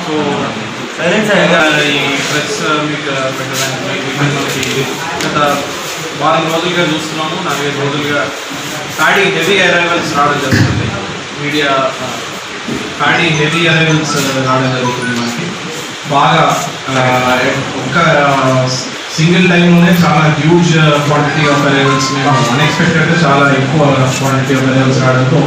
So ఈ press మీకు పెట్టడానికి మనకి గత వారం రోజులుగా చూస్తున్నాము, 4-5 రోజులుగా ప్యాడీ హెవీ అరైవల్స్ రావడం జరుగుతుంది. మీడియా ప్యాడీ హెవీ అరైవల్స్ రావడం జరుగుతుంది. మనకి బాగా ఒక సింగిల్ టైంలోనే చాలా హ్యూజ్ క్వాంటిటీ ఆఫ్ అరైవల్స్, మేము అన్ఎక్స్పెక్టెడ్గా చాలా ఎక్కువ క్వాంటిటీ ఆఫ్ అరైవల్స్ రావడంతో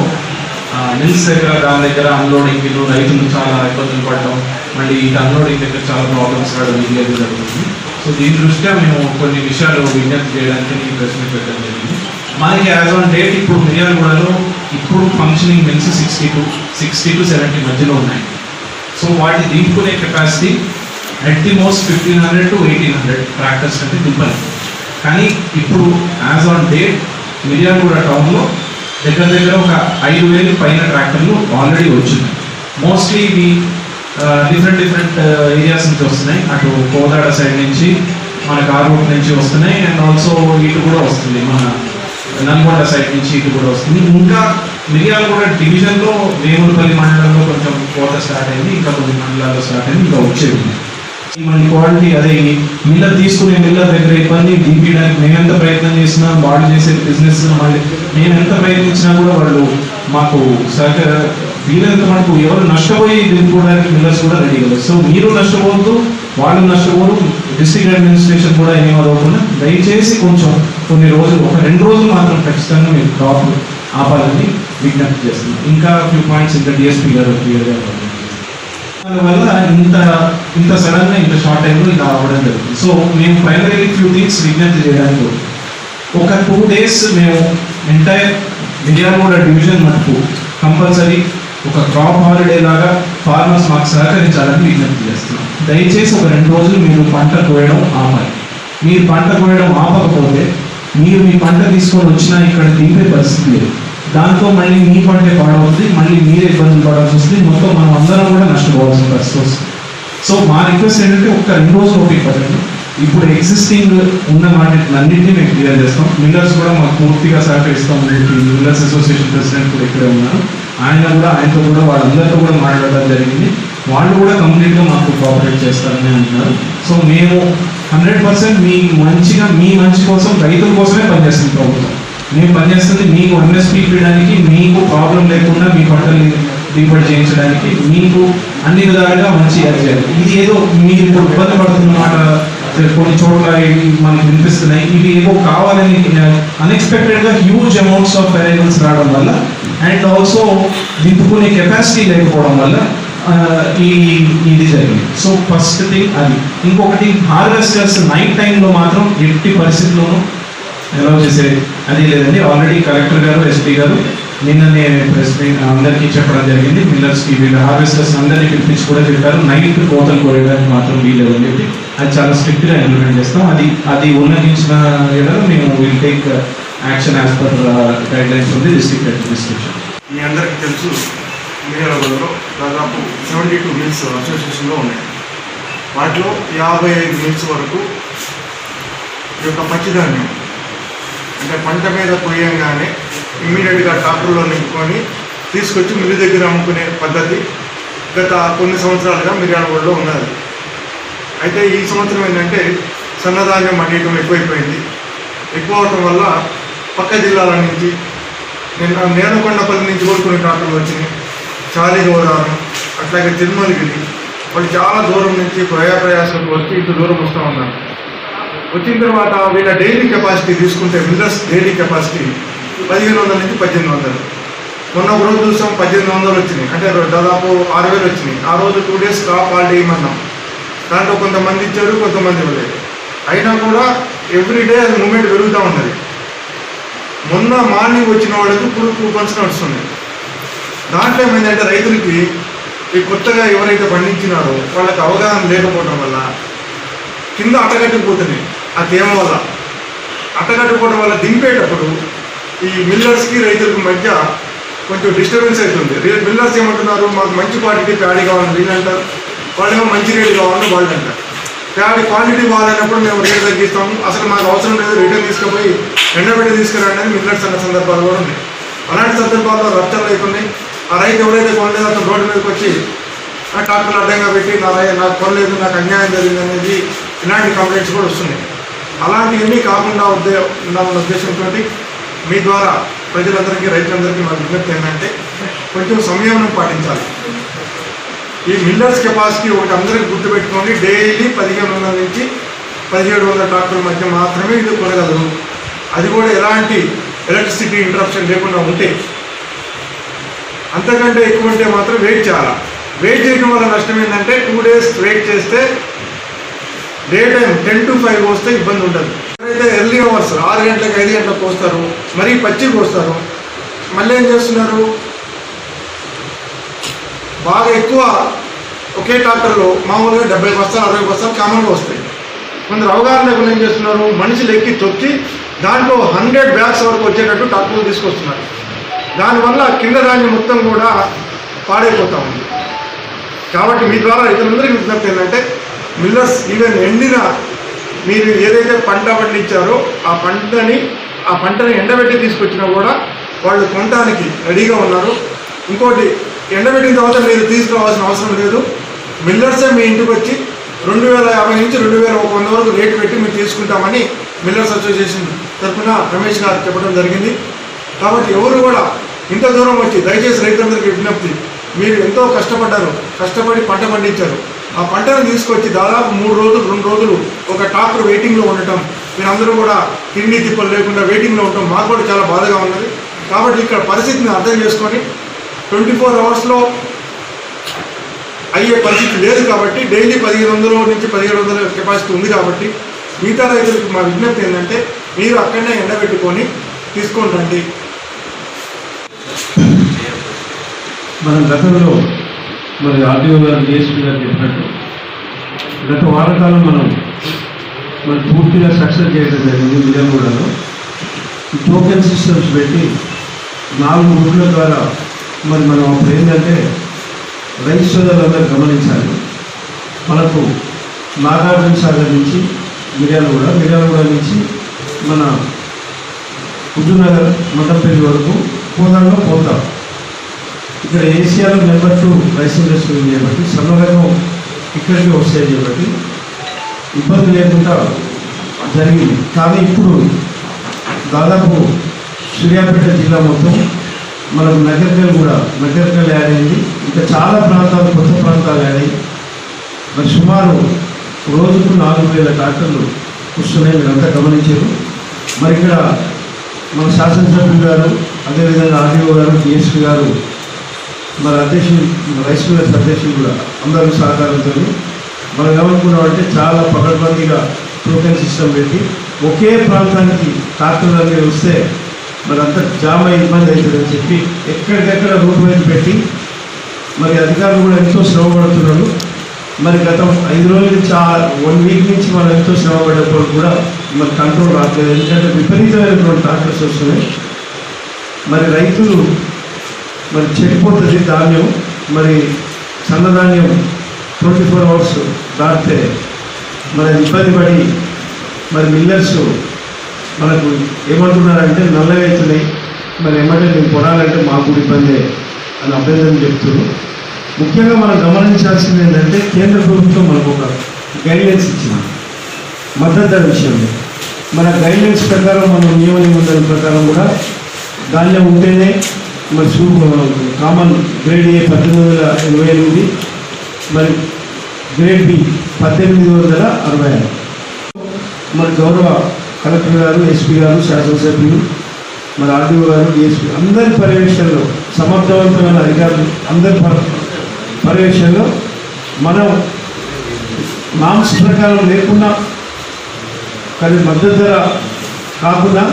మిల్స్ దగ్గర దాని దగ్గర అన్లోడింగ్లు రైతులు చాలా ఇబ్బందులు పడడం, మళ్ళీ ఇటు అన్లోడింగ్ దగ్గర చాలా ప్రాబ్లమ్స్ రావడం ఇది జరుగుతుంది. సో దీని దృష్ట్యా మేము కొన్ని విషయాలు విజ్ఞప్తి చేయడానికి ఈ ప్రెస్ మీట్ పెట్టడం జరిగింది. మనకి యాజ్ ఆన్ డేట్ ఇప్పుడు మిర్యాలగూడలో ఇప్పుడు ఫంక్షనింగ్ మిల్స్ 60 to 70 మధ్యలో ఉన్నాయి. సో వాటి దింపుకునే capacity at the most 1500 to 1800 tractors అంటే దింపాలి. కానీ ఇప్పుడు యాజ్ ఆన్ డేట్ మిర్యాలగూడ టౌన్లో దగ్గర ఒక 5000 పైన ట్రాక్టర్లు ఆల్రెడీ వచ్చినాయి. మోస్ట్లీ ఇవి డిఫరెంట్ ఏరియాస్ నుంచి వస్తున్నాయి. అటు కోదాడ సైడ్ నుంచి మన కార్రోడ్ నుంచి వస్తున్నాయి, అండ్ ఆల్సో ఇటు కూడా వస్తుంది, మన నల్గొండ సైడ్ నుంచి ఇటు కూడా వస్తుంది. ఇంకా మిర్యాలగూడ డివిజన్లో వేములపల్లి మండలంలో కొంచెం కోత స్టార్ట్ అయింది, ఇంకా కొన్ని మండలాల్లో స్టార్ట్ అయింది, ఇంకా వచ్చేది. మన క్వాలిటీ అదే మిల్లర్ తీసుకునే మిల్లర్ దగ్గర ఇబ్బంది దింపడానికి మేము ఎంత ప్రయత్నం చేసినా, వాళ్ళు చేసే బిజినెస్ మళ్ళీ మేము ఎంత ప్రయత్నించినా కూడా వాళ్ళు మాకు వీలైనంత మనకు ఎవరు నష్టపోయి దింపుకోవడానికి మిల్లర్స్ కూడా రెడీ కదా. సో మీరు నష్టపోవద్దు, వాళ్ళు నష్టపోరు, డిస్ట్రిక్ట్ అడ్మినిస్ట్రేషన్ కూడా ఏమవుకుండా దయచేసి కొంచెం కొన్ని రోజులు, ఒక 2 రోజులు మాత్రం ఖచ్చితంగా మీరు క్రాప్ ఆపాలని విజ్ఞప్తి చేస్తున్నాం. ఇంకా ఫ్యూ పాయింట్స్ ఇంకా డిఎస్పీ గారు క్లియర్గా దానివల్ల ఇంత సడన్గా ఇంత షార్ట్ టైంలో ఇలా అవ్వడం జరుగుతుంది. సో మేము ప్రైమరీ ఫ్యూ థింగ్స్ విజ్ఞప్తి చేయడానికి ఒక 2 days మేము ఎంటైర్ మిర్యాలగూడ డివిజన్ మటుకు కంపల్సరీ ఒక క్రాప్ హాలిడే లాగా ఫార్మర్స్ మాకు సహకరించాలని విజ్ఞప్తి చేస్తున్నాం. దయచేసి ఒక 2 రోజులు మీరు పంట కోయడం ఆపాలి. మీరు పంట కోయడం ఆపకపోతే మీరు మీ పంట తీసుకొని వచ్చినా ఇక్కడ దింపే పరిస్థితి లేదు. దాంతో మళ్ళీ మీ పంటే పాడవుతుంది, మళ్ళీ మీరే ఇబ్బందులు పడాల్సి వస్తుంది, మొత్తం మనం అందరం కూడా నష్టపోవాల్సిన పరిస్థితి వస్తుంది. సో మా రిక్వెస్ట్ ఏంటంటే ఒక 2 రోజులు ఓపిక పడండి. ఇప్పుడు ఎగ్జిస్టింగ్ ఉన్న వాటిని మేము క్లియర్ చేస్తాం. మిల్లర్స్ కూడా మాకు పూర్తిగా సహకరిస్తాం. మిల్లర్స్ అసోసియేషన్ ప్రెసిడెంట్ కూడా ఇక్కడే ఉన్నారు, ఆయనతో కూడా వాళ్ళందరితో కూడా మాట్లాడడం జరిగింది. వాళ్ళు కూడా కంప్లీట్గా మాకు కోఆపరేట్ చేస్తారని అంటున్నారు. సో మేము 100% మీ మంచి కోసం, రైతుల కోసమే పనిచేస్తుంది ప్రభుత్వం. మేము పనిచేస్తుంది మీకు ఎంఎస్పీ ఇవ్వడానికి, మీకు ప్రాబ్లం లేకుండా మీ పంటల్ని దిగుబడి చేయించడానికి, మీకు అన్ని విధాలుగా మంచి చేయాలి. ఇది ఏదో మీరు ఇప్పుడు ఇబ్బంది పడుతున్నమాట కొన్ని చోట్ల మనకు వినిపిస్తున్నాయి, ఇవి ఏవో కావాలని అన్ఎక్స్పెక్టెడ్గా హ్యూజ్ అమౌంట్స్ ఆఫ్ అరైవల్స్ రావడం వల్ల, అండ్ ఆల్సో దింపుకునే కెపాసిటీ లేకపోవడం వల్ల ఇది జరిగింది. సో ఫస్ట్ థింగ్ అది. ఇంకొకటి హార్వెస్టర్స్ నైట్ టైంలో మాత్రం ఎట్టి పరిస్థితుల్లోనూ ఎలా చేసేది అది లేదండి. ఆల్రెడీ కలెక్టర్ గారు, ఎస్పీ గారు నిన్ననే ప్రెస్ మీట్ అందరికీ చెప్పడం జరిగింది. మిల్లర్స్కి వీళ్ళ హార్వెస్టర్స్ అందరినీ పిలిపించి కూడా చెప్పారు, నైట్ కోతలు కోయడానికి మాత్రం వీలేదని చెప్పి. అది చాలా స్ట్రిక్ట్గా ఇంప్లిమెంట్ చేస్తాం. అది ఉల్లంఘించిన మేము will take action as per guide lines ఉంది డిస్ట్రిక్ట్ అడ్మినిస్ట్రేషన్. మీ అందరికీ తెలుసు, మిర్యాలగూడలో దాదాపు 72 మిల్స్ అసోసియేషన్లో ఉన్నాయి. వాటిలో 55 మిల్స్ వరకు ఈ యొక్క పచ్చిధాన్యం అంటే పంట మీద పోయంగానే ఇమ్మీడియట్గా ట్రాక్టర్లో నింపుకొని తీసుకొచ్చి మిల్లు దగ్గర అమ్ముకునే పద్ధతి గత కొన్ని సంవత్సరాలుగా మిర్యాలగూడలో ఉన్నది. అయితే ఈ సంవత్సరం ఏంటంటే సన్నధాన్యం మండీయటం ఎక్కువైపోయింది. ఎక్కువ అవటం వల్ల పక్క జిల్లాల నుంచి నేనకొండపల్లి నుంచి కూడా కొన్ని ట్రాక్టర్లు వచ్చినాయి. చాలిగౌరారం అట్లాగే తిరుమలగిరి వాళ్ళు చాలా దూరం నుంచి ప్రయాసం వచ్చి ఇంత దూరం వస్తూ ఉన్నారు. వచ్చిన తర్వాత వీళ్ళ డైలీ కెపాసిటీ తీసుకుంటే మిల్లర్స్ డైలీ కెపాసిటీ 1500 నుంచి 1800. మొన్న ఒక రోజు చూసాం 1800 వచ్చినాయి, అంటే దాదాపు 6000 వచ్చినాయి. ఆ రోజు 2 days క్రాప్ హాలిడే ఇవ్వమన్నాం. దాంట్లో కొంతమంది ఇచ్చారు, కొంతమంది ఇవ్వలేదు. అయినా కూడా ఎవ్రీడే అది మూమెంట్ పెరుగుతూ ఉన్నది. మొన్న మార్నింగ్ వచ్చిన వాళ్ళకి ఇప్పుడు కూపన్స్ నడుస్తున్నాయి. దాంట్లో ఏమైందంటే రైతులకి ఈ కొత్తగా ఎవరైతే పండించినారో వాళ్ళకి అవగాహన లేకపోవడం వల్ల కింద అట్టగట్టుకుపోతున్నాయి. ఆ తేమ వల్ల అట్టగట్టుకోవడం వల్ల దింపేటప్పుడు ఈ మిల్లర్స్కి రైతులకు మధ్య కొంచెం డిస్టర్బెన్స్ అవుతుంది. మిల్లర్స్ ఏమంటున్నారు, మాకు మంచి క్వాలిటీ ప్యాడీ కావాలని వీళ్ళు అంటారు, వాళ్ళేమో మంచి రేటు కావాలని వాళ్ళు అంటారు. ప్యాడీ క్వాలిటీ బాగాలేనప్పుడు మేము రేటు తగ్గిస్తాము, అసలు మాకు అవసరం లేదు, రిటర్న్ తీసుకుపోయి ఎండబెట్టి తీసుకురండి అని మిల్లర్స్ అన్న సందర్భాలు కూడా ఉన్నాయి. అలాంటి సందర్భాల్లో రచ్చలు అవుతున్నాయి. ఆ రైతు ఎవరైతే కొనలేదో అతను రోడ్డు మీదకి వచ్చి ఆ ట్రాక్టర్లు అడ్డంగా పెట్టి నాకు కొనలేదు, నాకు అన్యాయం జరిగింది అనేది ఇలాంటి కంప్లైంట్స్ కూడా వస్తున్నాయి. అలాంటివన్నీ కాకుండా ఉండాలన్న ఉద్దేశంతో మీ ద్వారా ప్రజలందరికీ, రైతులందరికీ మా విజ్ఞప్తి ఏంటంటే కొంచెం సంయమనం పాటించాలి. ఈ మిల్లర్స్ కెపాసిటీ ఒకటి అందరికీ గుర్తుపెట్టుకోండి, డైలీ 1500 నుంచి 1700 ట్రాక్టర్ల మధ్య మాత్రమే ఇది కొనగలరు. అది కూడా ఎలాంటి ఎలక్ట్రిసిటీ ఇంటరప్షన్ లేకుండా ఉంటే. అంతకంటే ఎక్కువ ఉంటే మాత్రం వెయిట్ చేయాలి. వెయిట్ చేయడం వల్ల నష్టం ఏంటంటే 2 days వెయిట్ చేస్తే డే టైం 10 to 5 వస్తే ఇబ్బంది ఉంటుంది. ఎవరైతే ఎర్లీ అవర్స్ 6 గంటలకు 5 గంటలకు వస్తారు, మరీ పచ్చికి వస్తారు, మళ్ళీ ఏం చేస్తున్నారు, బాగా ఎక్కువ ఒకే ట్రాక్టర్లో మామూలుగా 70 బస్తాలు 60 బస్తాలు కామన్గా వస్తాయి. కొందరు అవగాహన లేకుండా ఏం చేస్తున్నారు, మనుషులు ఎక్కి తొక్కి దాంట్లో 100 బ్యాగ్స్ వరకు వచ్చేటట్టు ట్రాక్టర్లు తీసుకొస్తున్నారు. దానివల్ల కింద ధాన్యం మొత్తం కూడా పాడైపోతూ ఉంది. కాబట్టి మీ ద్వారా రైతులందరికీ విజ్ఞప్తి ఏంటంటే మిల్లర్స్ ఈవెన్ ఎండిన మీరు ఏదైతే పంట పండించారో ఆ పంటని ఎండబెట్టి తీసుకొచ్చినా కూడా వాళ్ళు కొనడానికి రెడీగా ఉన్నారు. ఇంకోటి, ఎండబెట్టిన తర్వాత మీరు తీసుకురావాల్సిన అవసరం లేదు. మిల్లర్సే మీ ఇంటికి వచ్చి 2050 నుంచి 2100 వరకు రేటు పెట్టి మేము తీసుకుంటామని మిల్లర్స్ అసోసియేషన్ తరఫున రమేష్ గారు చెప్పడం జరిగింది. కాబట్టి ఎవరు కూడా ఇంత దూరం వచ్చి, దయచేసి రైతులందరికీ విజ్ఞప్తి, మీరు ఎంతో కష్టపడి పంట పండించారు. ఆ పంటను తీసుకొచ్చి దాదాపు 3 రోజులు 2 రోజులు ఒక ట్రాక్టర్ వెయిటింగ్లో ఉండటం, మీరందరూ కూడా తిండి తిప్పలు లేకుండా వెయిటింగ్లో ఉండటం మాకు కూడా చాలా బాధగా ఉన్నది. కాబట్టి ఇక్కడ పరిస్థితిని అర్థం చేసుకొని 24 అవర్స్లో అయ్యే పరిస్థితి లేదు. కాబట్టి డైలీ 1500 నుంచి 1700 కెపాసిటీ ఉంది. కాబట్టి మిగతా రైతులకు మా విజ్ఞప్తి ఏంటంటే మీరు అక్కడనే ఎండబెట్టుకొని తీసుకొని రండి. మనం గతంలో మరి ఆర్డీఓ గారు, డిఎస్పీ గారు చెప్పినట్టు గత వారకాలం మనం పూర్తిగా సక్సెస్ చేయడం జరిగింది. మిర్యాలగూడలో ఈ టోకెన్ సిస్టమ్స్ పెట్టి 4 రూట్ల ద్వారా మరి మనం అప్పుడు ఏంటంటే రైతు సోదరులందరూ గమనించాలి. మనకు నాగార్జున సాగర్ నుంచి మిర్యాలగూడ నుంచి మన హుజూర్నగర్ మఠంపల్లి వరకు కోదాడలో పోతాం. ఇక్కడ ఏసియాలో నెంబర్ 2 రైస్ ఇండస్ట్రీ ఉంది కాబట్టి సన్నరకం ఇక్కడికి వస్తాయి కాబట్టి ఇబ్బంది లేకుండా జరిగింది. కానీ ఇప్పుడు దాదాపు సూర్యాపేట జిల్లా మొత్తం మనకు నగరికల్ యాడ్ అయింది. ఇంకా చాలా ప్రాంతాలు, కొత్త ప్రాంతాలు యాడ్ అయ్యి మరి సుమారు రోజుకు 4000 ట్రాక్టర్లు వస్తున్నాయి. మీరంతా గమనించారు. మరి ఇక్కడ మన శాసనసభ్యులు గారు, అదేవిధంగా ఆర్డీఓ గారు, డిఎస్పీ గారు, మరి అధ్యక్షులు, రైస్ మిల్లర్స్ అధ్యక్షులు కూడా అందరూ సహకారంతో మనం ఏమనుకున్నామంటే చాలా పకడ్బందీగా టోకెన్ సిస్టమ్ పెట్టి ఒకే ప్రాంతానికి ట్రాక్టర్లు వస్తే మరి అంత జామ్ అయ్యి ఇబ్బంది అవుతుందని చెప్పి ఎక్కడికెక్కడ రూట్ వైపు పెట్టి మరి అధికారులు కూడా ఎంతో శ్రమపడుతున్నారు. మరి గత 5 రోజుల నుంచి 1 వీక్ నుంచి మనం ఎంతో శ్రమపడేటప్పుడు కూడా మరి కంట్రోల్ రావట్లేదు. ఎందుకంటే విపరీతమైనటువంటి ట్రాక్టర్స్ వస్తున్నాయి. మరి రైతులు మరి చెడిపోతుంది ధాన్యం. మరి సన్నధాన్యం 24 అవర్స్ దాటితే మరి ఇబ్బంది పడి మరి మిల్లర్స్ మనకు ఏమంటున్నారంటే నల్లగా అవుతున్నాయి, మరి ఏమంటే మేము కొనాలంటే మాకు ఇబ్బందే అని అభ్యర్థన చెప్తున్నారు. ముఖ్యంగా మనం గమనించాల్సింది ఏంటంటే కేంద్ర ప్రభుత్వం మనకు ఒక గైడ్లైన్స్ ఇచ్చింది మద్దతు ధర విషయంలో. మన గైడ్లైన్స్ ప్రకారం, మన నియమ నిబంధనల ప్రకారం కూడా ధాన్యం ఉంటేనే మరి కామన్ గ్రేడ్ ఏ 1888, మరి గ్రేడ్ బి 1865. మరి గౌరవ కలెక్టర్ గారు, ఎస్పీ గారు, శాసనసభ్యులు, మరి ఆర్డీఓ గారు, డిఎస్పీ అందరి పర్యవేక్షణలో, సమర్థవంతమైన అధికారులు అందరి పర్యవేక్షణలో మనం నామ్స్ ప్రకారం లేకుండా, కానీ మద్దతు ధర కాకుండా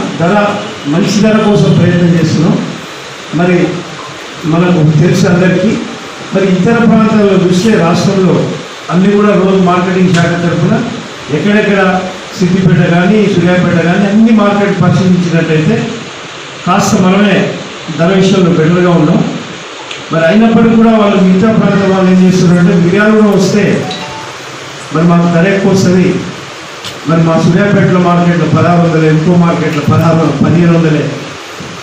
మంచి ధర కోసం ప్రయత్నం చేస్తున్నాం. మరి మనకు తెలుసు అందరికీ. మరి ఇతర ప్రాంతాల్లో చూస్తే రాష్ట్రంలో అన్నీ కూడా రోజు మార్కెటింగ్ శాఖ తరఫున ఎక్కడెక్కడ సిద్దిపేట కానీ, సూర్యాపేట కానీ అన్ని మార్కెట్ పరిశీలించినట్టయితే కాస్త మనమే ధర విషయంలో బెటర్గా ఉన్నాం. మరి అయినప్పటికీ కూడా వాళ్ళు మిగతా ప్రాంతం వాళ్ళు ఏం చేస్తున్నారంటే మిర్యాలగూడ వస్తే మరి మాకు ధర ఎక్కువ వస్తుంది, మరి మా సూర్యాపేటలో మార్కెట్లో 1600, ఇంకో మార్కెట్లో 1500,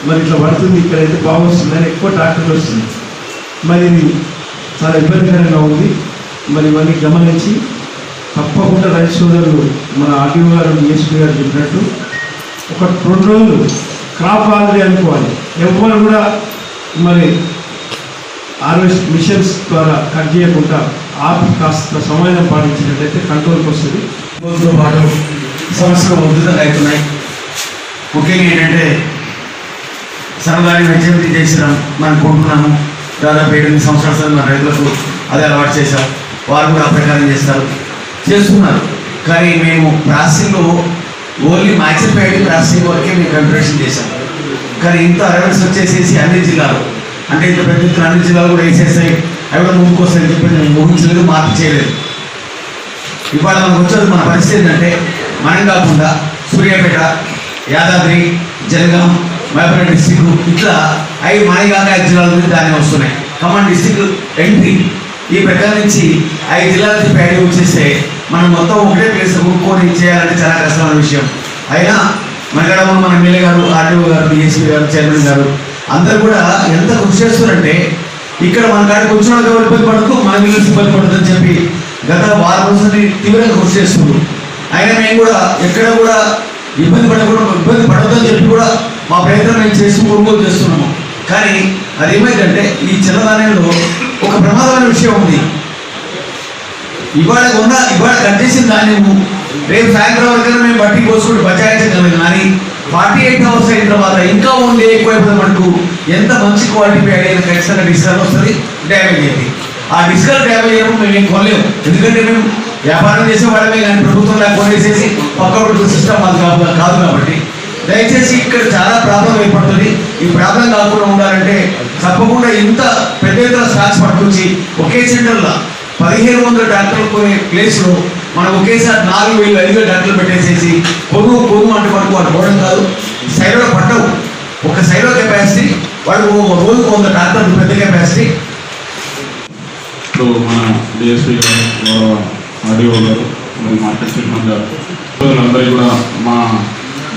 మరి ఇట్లా పడుతుంది, ఇక్కడైతే బాగుంటుందని ఎక్కువ ట్రాక్టర్లు వస్తుంది. మరి ఇది చాలా ఇబ్బందికరంగా ఉంది. మరి ఇవన్నీ గమనించి తప్పకుండా రైతు సోదరులు మన ఆర్టీఓ గారు డిఎస్పీ గారు చెప్పినట్టు ఒక 2 రోజులు క్రాప్ హాలిడే అనుకోవాలి. ఎవరు కూడా మరి హార్వెస్ట్ మిషన్స్ ద్వారా కట్ చేయకుండా కాస్త సమయం పాటించినట్లయితే కంట్రోల్కి వస్తుంది. రోజుతో పాటు సమస్యలు ఉధృతంగా అవుతున్నాయి. ముఖ్యంగా ఏంటంటే సరదాని వైద్యం చేసినాం మనం కొంటున్నాము. దాదాపు 8 సంవత్సరాల మన రైతులకు అదే అలవాటు చేశాం. వారు కూడా ఆ ప్రకారం చేస్తున్నారు. కానీ మేము ప్రాసెసింగ్లో ఓన్లీ మ్యాక్సిఫైడ్ ప్రాసెసింగ్ వరకే మేము కంప్యూటేషన్ చేశాం. కానీ ఇంత అవేర్నెస్ వచ్చేసేసి అన్ని జిల్లాలు అంటే ఇంత పెద్ద ఎత్తున అన్ని జిల్లాలు కూడా వేసేస్తాయి. అవి కూడా ముందుకు వస్తాయని చెప్పి మేము ఊహించలేదు, మార్పు చేయలేదు. ఇవాళ మనకు వచ్చేది మన పరిస్థితి ఏంటంటే మనం కాకుండా సూర్యాపేట, యాదాద్రి, జనగాం, మహబూబ్నగర్ డిస్టిక్ ఇట్లా 5 మనగాక 5 జిల్లాల నుంచి దాన్ని వస్తున్నాయి. ఖమ్మం డిస్టిక్ ఎంపీ ఈ ప్రకారం నుంచి 5 జిల్లాల నుంచి ప్యాడీ వచ్చేస్తే మనం మొత్తం ఒకటే ప్లేస్ కొనుక్కొని చేయాలంటే చాలా కష్టమైన విషయం. అయినా మన మన ఎమ్మెల్యే గారు, ఆర్డీఓ గారు, డిఎస్పీ గారు, చైర్మన్ గారు అందరూ కూడా ఎంత కృషి చేస్తున్నారంటే ఇక్కడ మన కాడికి వచ్చిన వాళ్ళకి ఇబ్బంది పడదు, మన వీళ్ళకి ఇబ్బంది పడుతుందని చెప్పి గత వారం రోజులని తీవ్రంగా కృషి చేస్తున్నారు. అయినా మేము కూడా ఎక్కడ కూడా ఇబ్బంది పడదని చెప్పి కూడా మా ప్రయత్నం మేము చేసి కొనుగోలు చేస్తున్నాము. కానీ అది ఏమైందంటే ఈ చిన్నదానిలో ఒక ప్రమాదమైన విషయం ఉంది. ఇవాళ కట్ చేసిన ధాన్యము రేపు సాయంత్రం వరకు మేము బట్టి పోసుకుంటూ బచాయించగలం. కానీ 48 అవర్స్ అయిన తర్వాత ఇంకా ఓన్లీ ఎక్కువైపోయిన మనకు ఎంత మంచి క్వాలిటీ ప్యాడ్ అయినా ఖచ్చితంగా డిస్కౌంట్ వస్తుంది, డ్యామేజ్ అయింది. ఆ డిస్కౌంట్ డ్యామేజ్ అయినప్పుడు మేము ఏం కొనలేము. ఎందుకంటే మేము వ్యాపారం చేసే వాళ్ళమే కానీ ప్రభుత్వంలో కొనేసేసి పక్క సిస్టమ్ అది కాదు. కాబట్టి దయచేసి ఇక్కడ చాలా ప్రాబ్లం ఏర్పడుతుంది. ఈ ప్రాబ్లం కాకుండా ఉండాలంటే తప్పకుండా ఇంత పెద్ద ఎత్తున స్టాక్స్ పట్టుకొచ్చి ఒకే సెంటర్లో 1500 ట్రాక్టర్లు కొనే ప్లేస్లో మనం ఒకేసారి 4000, 5000 ట్రాక్టర్లు పెట్టేసేసి కొను అంటే మనకు వాడు పోవడం కాదు. సైలో పట్టవు. ఒక సైలో కెపాసిటీ వాడు రోజుకు 100 ట్రాక్టర్లు పెద్ద కెపాసిటీ. ఇప్పుడు మన డిఎస్పీ గారు, ఆర్డీఓ గారు, మరి మార్కెట్ చైర్మన్ గారు అందరికీ కూడా మా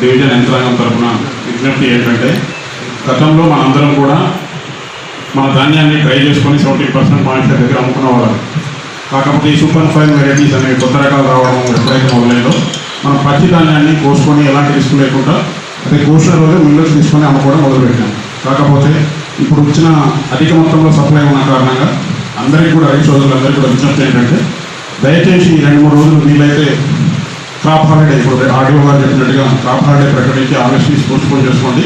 డివిజన్ యంత్రాంగం తరఫున విజ్ఞప్తి ఏంటంటే గతంలో మనందరం కూడా మన ధాన్యాన్ని ట్రై చేసుకొని 70% మార్కెట్ దగ్గర అమ్ముకున్న వాళ్ళం. కాకపోతే ఈ సూపర్ ఫైన్ వెరైటీస్ అనేవి కొత్త రకాలు రావడం ఎప్పుడైతే మొదలైందో మనం పచ్చి ధాన్యాన్ని కోసుకొని ఎలాంటి రిస్క్ లేకుండా అదే కోసిన రోజు మిల్లుకి తీసుకొని అమ్ముకోవడం మొదలుపెట్టాం. కాకపోతే ఇప్పుడు వచ్చిన అధిక మొత్తంలో సప్లై ఉన్న కారణంగా అందరికీ కూడా రైతు సోదరులందరికీ కూడా విజ్ఞప్తి ఏంటంటే దయచేసి 2-3 రోజులు వీలైతే క్రాప్ హాలిడే, ఇప్పుడు ఆర్డీఓ గారు చెప్పినట్టుగా క్రాప్ హాలిడే ప్రకటించి హార్వెస్ట్ పోస్ట్పోన్ చేసుకోండి.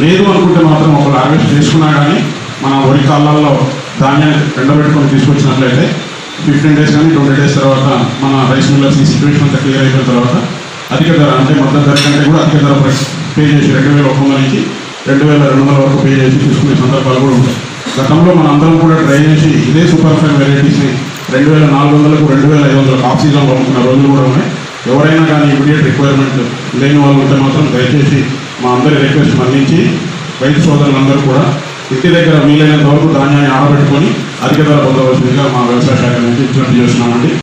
లేదు అనుకుంటే మాత్రం ఒకరు హార్వెస్ట్ చేసుకున్నా కానీ మన వరి కాలాల్లో ధాన్యాన్ని ఎండబెట్టుకొని తీసుకొచ్చినట్లయితే 15 days కానీ 20 days తర్వాత మన రైస్ మిల్లర్స్ ఈ సిచ్యువేషన్ అంతా క్లియర్ అయిపోయిన తర్వాత అధిక ధర అంటే మద్దతు ధర కంటే కూడా అధిక ధర పే చేసి 2100 నుంచి 2200 వరకు పే చేసి తీసుకునే సందర్భాలు కూడా ఉంటాయి. గతంలో మన అందరం కూడా ట్రై చేసి ఇదే సూపర్ ఫైన్ వెరైటీస్ని 2400కు 2500 ఆఫ్ సీజన్లో అమ్ముకున్న రోజులు కూడా ఉన్నాయి. ఎవరైనా కానీ ఇమీడియట్ రిక్వైర్మెంట్ లేని వాళ్ళు ఉంటే మాత్రం దయచేసి మా అందరి రిక్వెస్ట్ మన్నించి రైతు సోదరులందరూ కూడా ఇంటి దగ్గర వీలైనంత వరకు ధాన్యాన్ని ఆడబెట్టుకొని అధిక ధర పొందవలసిందిగా మా వ్యవసాయ శాఖ నుంచి విజ్ఞప్తి చేస్తున్నామండి.